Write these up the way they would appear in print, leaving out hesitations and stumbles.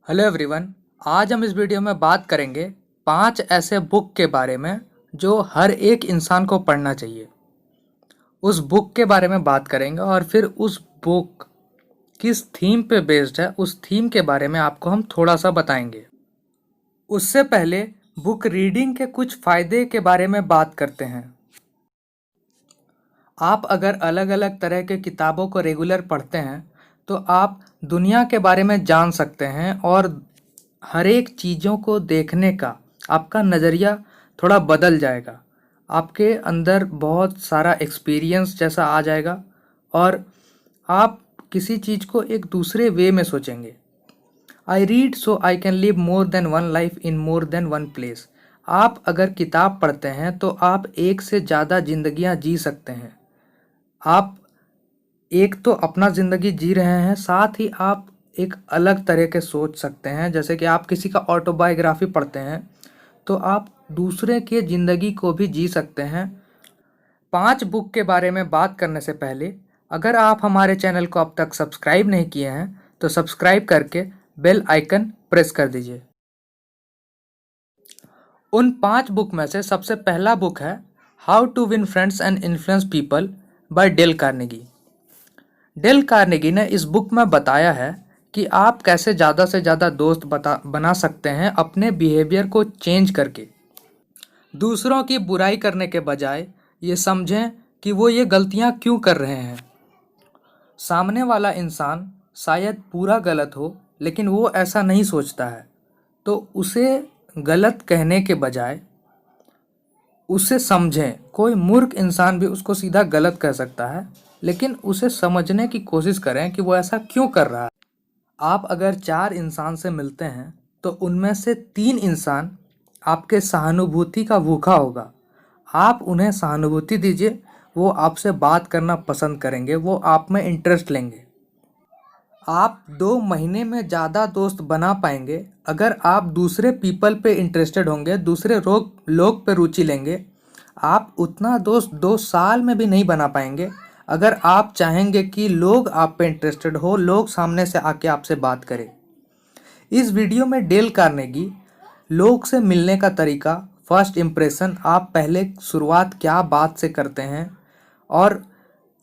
Hello everyone. आज हम इस वीडियो में बात करेंगे 5 ऐसे बुक के बारे में जो हर एक इंसान को पढ़ना चाहिए। उस बुक के बारे में बात करेंगे और फिर उस बुक किस थीम पे बेस्ड है उस थीम के बारे में आपको हम थोड़ा सा बताएंगे। उससे पहले बुक रीडिंग के कुछ फ़ायदे के बारे में बात करते हैं। आप अगर अलग अलग तरह के किताबों को रेगुलर पढ़ते हैं तो आप दुनिया के बारे में जान सकते हैं और हर एक चीज़ों को देखने का आपका नज़रिया थोड़ा बदल जाएगा। आपके अंदर बहुत सारा एक्सपीरियंस जैसा आ जाएगा और आप किसी चीज़ को एक दूसरे वे में सोचेंगे। I read so I can live more than one life in more than one place. आप अगर किताब पढ़ते हैं तो आप एक से ज़्यादा जिंदगियां जी सकते हैं। आप एक तो अपना ज़िंदगी जी रहे हैं, साथ ही आप एक अलग तरह के सोच सकते हैं। जैसे कि आप किसी का ऑटोबायोग्राफी पढ़ते हैं तो आप दूसरे के ज़िंदगी को भी जी सकते हैं। 5 बुक के बारे में बात करने से पहले अगर आप हमारे चैनल को अब तक सब्सक्राइब नहीं किए हैं तो सब्सक्राइब करके बेल आइकन प्रेस कर दीजिए। उन 5 बुक में से सबसे पहला बुक है how to win friends and influence people by Dale Carnegie. Dale Carnegie ने इस बुक में बताया है कि आप कैसे ज़्यादा से ज़्यादा दोस्त बना सकते हैं अपने बिहेवियर को चेंज करके। दूसरों की बुराई करने के बजाय ये समझें कि वो ये गलतियाँ क्यों कर रहे हैं। सामने वाला इंसान शायद पूरा गलत हो लेकिन वो ऐसा नहीं सोचता है, तो उसे गलत कहने के बजाय उसे समझें। कोई मूर्ख इंसान भी उसको सीधा गलत कह सकता है, लेकिन उसे समझने की कोशिश करें कि वो ऐसा क्यों कर रहा है। आप अगर 4 इंसान से मिलते हैं तो उनमें से 3 इंसान आपके सहानुभूति का भूखा होगा। आप उन्हें सहानुभूति दीजिए, वो आपसे बात करना पसंद करेंगे, वो आप में इंटरेस्ट लेंगे। आप 2 महीने में ज़्यादा दोस्त बना पाएंगे अगर आप दूसरे पीपल पे इंटरेस्टेड होंगे, दूसरे लोग पे रुचि लेंगे। आप उतना दोस्त 2 साल में भी नहीं बना पाएंगे अगर आप चाहेंगे कि लोग आप पे इंटरेस्टेड हो, लोग सामने से आके आपसे बात करें। इस वीडियो में डेल कार्नेगी लोग से मिलने का तरीका, फर्स्ट इम्प्रेशन, आप पहले शुरुआत क्या बात से करते हैं और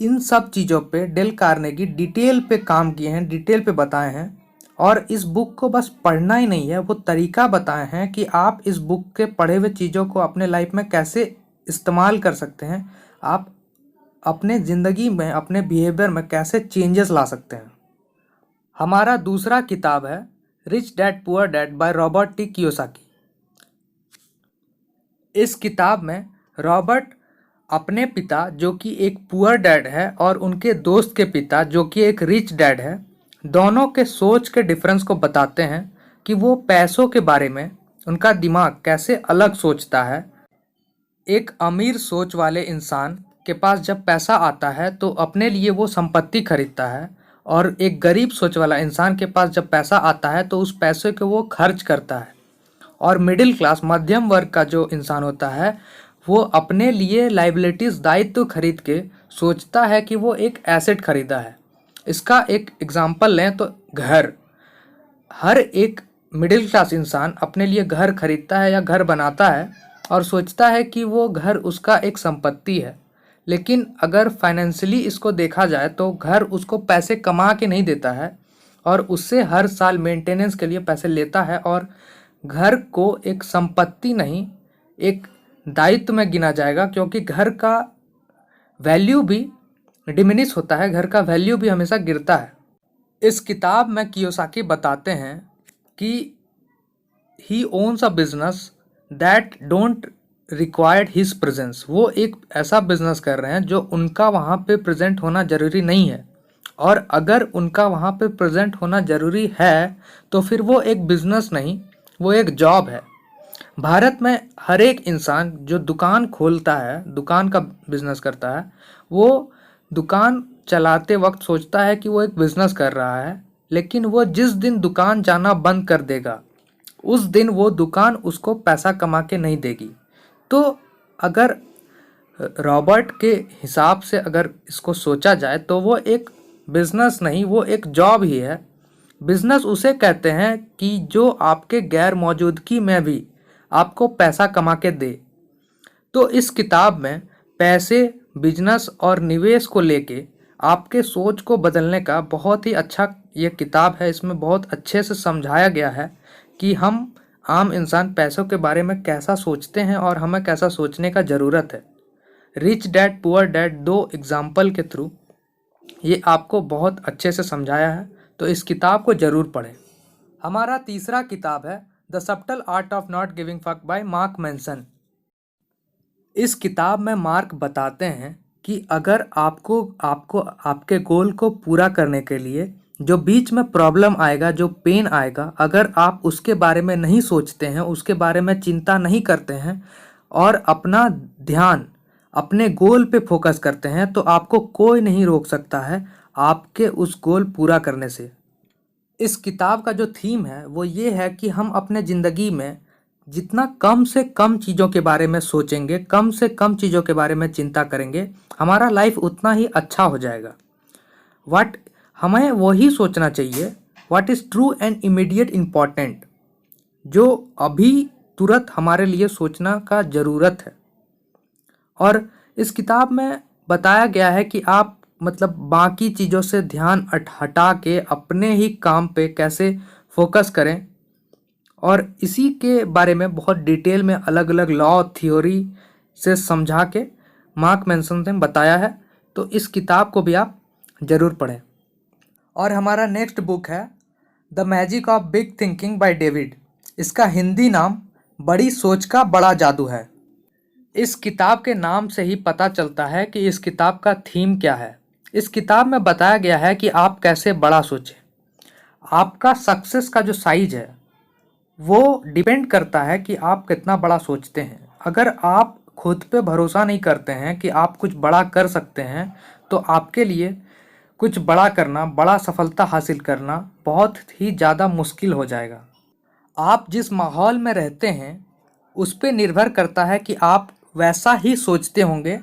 इन सब चीज़ों पे डेल कार्नेगी डिटेल पे काम किए हैं, डिटेल पे बताए हैं। और इस बुक को बस पढ़ना ही नहीं है, वो तरीका बताए हैं कि आप इस बुक के पढ़े हुए चीज़ों को अपने लाइफ में कैसे इस्तेमाल कर सकते हैं, आप अपने ज़िंदगी में अपने बिहेवियर में कैसे चेंजेस ला सकते हैं। हमारा दूसरा किताब है rich dad poor dad by Robert T Kiyosaki. इस किताब में रॉबर्ट अपने पिता जो कि एक पुअर डैड है और उनके दोस्त के पिता जो कि एक रिच डैड है, दोनों के सोच के डिफरेंस को बताते हैं कि वो पैसों के बारे में उनका दिमाग कैसे अलग सोचता है। एक अमीर सोच वाले इंसान के पास जब पैसा आता है तो अपने लिए वो संपत्ति खरीदता है, और एक गरीब सोच वाला इंसान के पास जब पैसा आता है तो उस पैसे को वो खर्च करता है। और मिडिल क्लास मध्यम वर्ग का जो इंसान होता है वो अपने लिए लाइबिलिटीज़ दायित्व खरीद के सोचता है कि वो एक एसेट खरीदा है। इसका एक एग्जांपल लें तो घर। हर एक मिडिल क्लास इंसान अपने लिए घर खरीदता है या घर बनाता है और सोचता है कि वो घर उसका एक संपत्ति है। लेकिन अगर फाइनेंशियली इसको देखा जाए तो घर उसको पैसे कमा के नहीं देता है और उससे हर साल मेंटेनेंस के लिए पैसे लेता है, और घर को एक संपत्ति नहीं एक दायित्व में गिना जाएगा, क्योंकि घर का वैल्यू भी डिमिनिश होता है, घर का वैल्यू भी हमेशा गिरता है। इस किताब में कियोसाकी बताते हैं कि he owns a business that don't required his presence. वो एक ऐसा बिजनेस कर रहे हैं जो उनका वहाँ पे प्रेजेंट होना ज़रूरी नहीं है, और अगर उनका वहाँ पे प्रेजेंट होना ज़रूरी है तो फिर वो एक बिजनेस नहीं, वो एक जॉब है। भारत में हर एक इंसान जो दुकान खोलता है, दुकान का बिजनेस करता है, वो दुकान चलाते वक्त सोचता है कि वो एक बिजनेस कर रहा है, लेकिन वो जिस दिन दुकान जाना बंद कर देगा उस दिन वो दुकान उसको पैसा कमा के नहीं देगी। तो अगर रॉबर्ट के हिसाब से अगर इसको सोचा जाए तो वो एक बिजनेस नहीं, वो एक जॉब ही है। बिजनेस उसे कहते हैं कि जो आपके गैर मौजूदगी में भी आपको पैसा कमा के दे। तो इस किताब में पैसे, बिजनेस और निवेश को लेके आपके सोच को बदलने का बहुत ही अच्छा ये किताब है। इसमें बहुत अच्छे से समझाया गया है कि हम आम इंसान पैसों के बारे में कैसा सोचते हैं और हमें कैसा सोचने का ज़रूरत है। Rich dad poor dad 2 example के थ्रू ये आपको बहुत अच्छे से समझाया है, तो इस किताब को ज़रूर पढ़ें। हमारा तीसरा किताब है the subtle art of not giving fuck bye mark Manson. इस किताब में मार्क बताते हैं कि अगर आपको आपको आपके गोल को पूरा करने के लिए जो बीच में प्रॉब्लम आएगा, जो पेन आएगा, अगर आप उसके बारे में नहीं सोचते हैं, उसके बारे में चिंता नहीं करते हैं और अपना ध्यान अपने गोल पे फोकस करते हैं, तो आपको कोई नहीं रोक सकता है आपके उस गोल पूरा करने से। इस किताब का जो थीम है वो ये है कि हम अपने ज़िंदगी में जितना कम से कम चीज़ों के बारे में सोचेंगे, कम से कम चीज़ों के बारे में चिंता करेंगे, हमारा लाइफ उतना ही अच्छा हो जाएगा। हमें वही सोचना चाहिए what is true and immediate important, जो अभी तुरंत हमारे लिए सोचना का ज़रूरत है। और इस किताब में बताया गया है कि आप मतलब बाकी चीज़ों से ध्यान हटा के अपने ही काम पे कैसे फोकस करें, और इसी के बारे में बहुत डिटेल में अलग अलग लॉ थ्योरी से समझा के मार्क मैनसन ने बताया है। तो इस किताब को भी आप ज़रूर पढ़ें। और हमारा नेक्स्ट बुक है the magic of big thinking by David. इसका हिंदी नाम बड़ी सोच का बड़ा जादू है। इस किताब के नाम से ही पता चलता है कि इस किताब का थीम क्या है। इस किताब में बताया गया है कि आप कैसे बड़ा सोचें। आपका सक्सेस का जो साइज है वो डिपेंड करता है कि आप कितना बड़ा सोचते हैं। अगर आप खुद पे भरोसा नहीं करते हैं कि आप कुछ बड़ा कर सकते हैं, तो आपके लिए कुछ बड़ा करना, बड़ा सफलता हासिल करना बहुत ही ज़्यादा मुश्किल हो जाएगा। आप जिस माहौल में रहते हैं उस पे निर्भर करता है कि आप वैसा ही सोचते होंगे।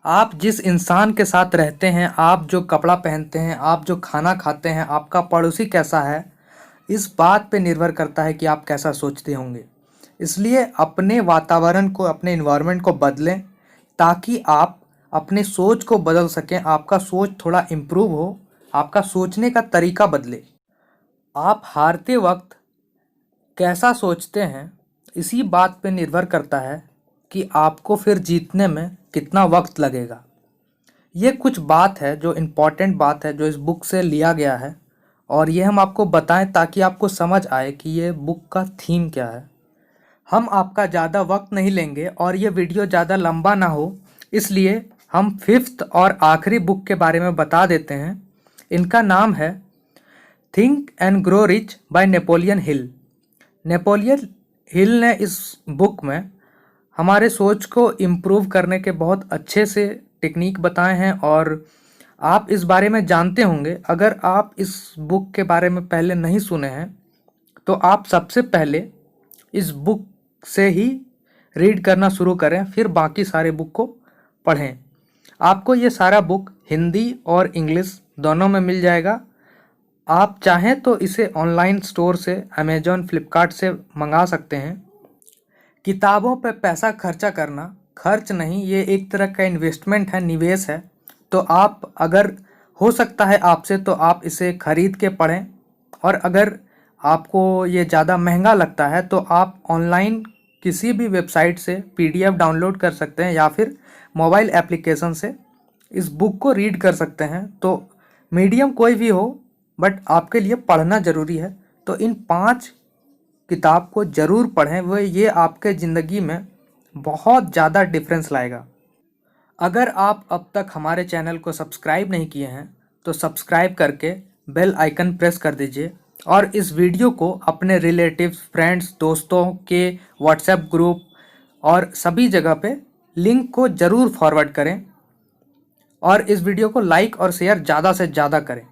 आप जिस इंसान के साथ रहते हैं, आप जो कपड़ा पहनते हैं, आप जो खाना खाते हैं, आपका पड़ोसी कैसा है, इस बात पे निर्भर करता है कि आप कैसा सोचते होंगे। इसलिए अपने वातावरण को, अपने इन्वायरमेंट को बदलें ताकि आप अपने सोच को बदल सकें, आपका सोच थोड़ा इम्प्रूव हो, आपका सोचने का तरीका बदले। आप हारते वक्त कैसा सोचते हैं इसी बात पे निर्भर करता है कि आपको फिर जीतने में कितना वक्त लगेगा। ये कुछ बात है जो इम्पॉर्टेंट बात है जो इस बुक से लिया गया है, और ये हम आपको बताएं ताकि आपको समझ आए कि ये बुक का थीम क्या है। हम आपका ज़्यादा वक्त नहीं लेंगे और ये वीडियो ज़्यादा लंबा ना हो, इसलिए हम 5th और आखिरी बुक के बारे में बता देते हैं। इनका नाम है think and grow rich by Napoleon Hill. Napoleon Hill ने इस बुक में हमारे सोच को इम्प्रूव करने के बहुत अच्छे से टेक्निक बताए हैं, और आप इस बारे में जानते होंगे। अगर आप इस बुक के बारे में पहले नहीं सुने हैं तो आप सबसे पहले इस बुक से ही रीड करना शुरू करें, फिर बाकी सारे बुक को पढ़ें। आपको ये सारा बुक हिंदी और इंग्लिश दोनों में मिल जाएगा। आप चाहें तो इसे ऑनलाइन स्टोर से, अमेजॉन, फ्लिपकार्ट से मंगा सकते हैं। किताबों पर पैसा खर्चा करना खर्च नहीं, ये एक तरह का इन्वेस्टमेंट है, निवेश है। तो आप, अगर हो सकता है आपसे, तो आप इसे खरीद के पढ़ें। और अगर आपको ये ज़्यादा महंगा लगता है तो आप ऑनलाइन किसी भी वेबसाइट से PDF डाउनलोड कर सकते हैं या फिर मोबाइल एप्लीकेशन से इस बुक को रीड कर सकते हैं। तो मीडियम कोई भी हो, बट आपके लिए पढ़ना ज़रूरी है। तो इन 5 किताब को ज़रूर पढ़ें, वो ये आपके ज़िंदगी में बहुत ज़्यादा डिफरेंस लाएगा। अगर आप अब तक हमारे चैनल को सब्सक्राइब नहीं किए हैं तो सब्सक्राइब करके बेल आइकन प्रेस कर दीजिए, और इस वीडियो को अपने रिलेटिव्स, फ्रेंड्स, दोस्तों के व्हाट्सएप ग्रुप और सभी जगह पे लिंक को ज़रूर फॉरवर्ड करें, और इस वीडियो को लाइक और शेयर ज़्यादा से ज़्यादा करें।